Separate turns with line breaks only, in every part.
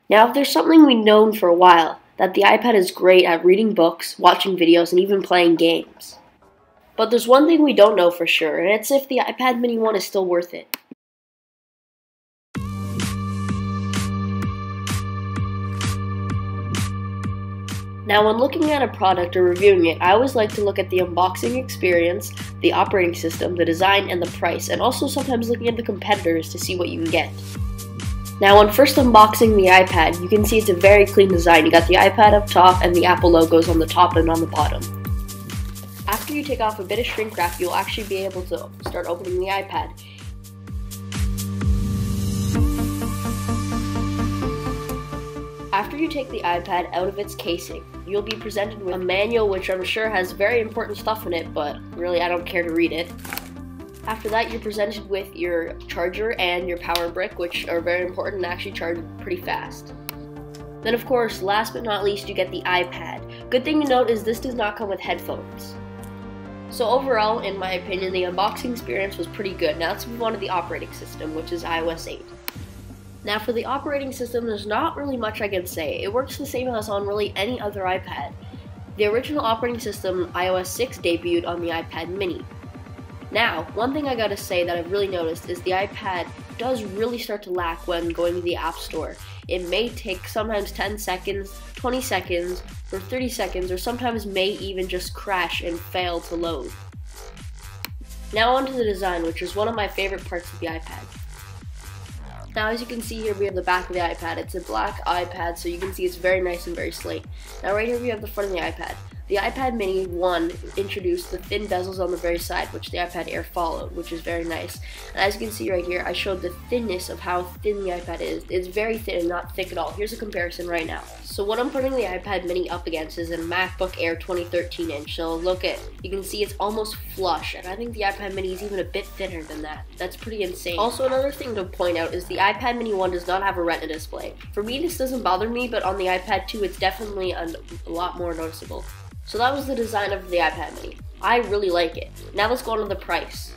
Now, if there's something we've known for a while, that the iPad is great at reading books, watching videos, and even playing games. But there's one thing we don't know for sure, and it's if the iPad mini 1 is still worth it. Now, when looking at a product or reviewing it, I always like to look at the unboxing experience, the operating system, the design, and the price, and also sometimes looking at the competitors to see what you can get. Now, when first unboxing the iPad, you can see it's a very clean design. You got the iPad up top and the Apple logos on the top and on the bottom. After you take off a bit of shrink wrap, you'll actually be able to start opening the iPad. After you take the iPad out of its casing, you'll be presented with a manual which I'm sure has very important stuff in it, but really I don't care to read it. After that, you're presented with your charger and your power brick, which are very important and actually charge pretty fast. Then of course, last but not least, you get the iPad. Good thing to note is this does not come with headphones. So overall, in my opinion, the unboxing experience was pretty good. Now let's move on to the operating system, which is iOS 8. Now for the operating system, there's not really much I can say. It works the same as on really any other iPad. The original operating system, iOS 6, debuted on the iPad mini. Now, one thing I gotta say that I've really noticed is the iPad does really start to lag when going to the App Store. It may take sometimes 10 seconds, 20 seconds, or 30 seconds, or sometimes may even just crash and fail to load. Now onto the design, which is one of my favorite parts of the iPad. Now as you can see here, we have the back of the iPad. It's a black iPad, so you can see it's very nice and very slate. Now right here we have the front of the iPad. The iPad mini 1 introduced the thin bezels on the very side, which the iPad Air followed, which is very nice. And as you can see right here, I showed the thinness of how thin the iPad is. It's very thin and not thick at all. Here's a comparison right now. So what I'm putting the iPad mini up against is a MacBook Air 2013 inch. So look at, you can see it's almost flush, and I think the iPad mini is even a bit thinner than that. That's pretty insane. Also, another thing to point out is the iPad mini 1 does not have a Retina display. For me, this doesn't bother me, but on the iPad 2, it's definitely a lot more noticeable. So that was the design of the iPad mini. I really like it. Now let's go on to the price.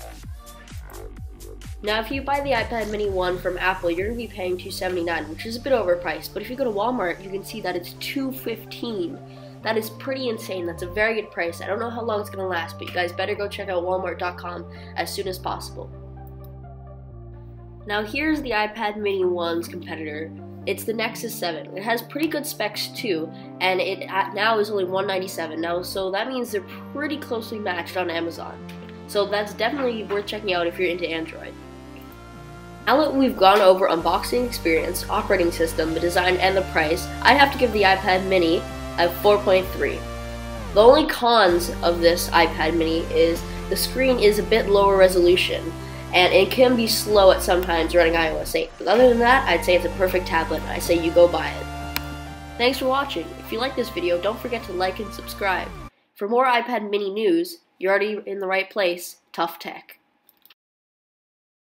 Now if you buy the iPad mini 1 from Apple, you're going to be paying $279, which is a bit overpriced, but if you go to Walmart, you can see that it's $215. That is pretty insane. That's a very good price. I don't know how long it's going to last, but you guys better go check out walmart.com as soon as possible. Now here's the iPad mini 1's competitor. It's the Nexus 7. It has pretty good specs too, and it now is only $197 now, so that means they're pretty closely matched on Amazon. So that's definitely worth checking out if you're into Android. Now that we've gone over unboxing experience, operating system, the design, and the price, I'd have to give the iPad mini a 4.3. The only cons of this iPad mini is the screen is a bit lower resolution, and it can be slow at sometimes running iOS 8. But other than that, I'd say it's a perfect tablet, and I say you go buy it. Thanks for watching. If you like this video, don't forget to like and subscribe. For more iPad mini news, you're already in the right place, TuffTech.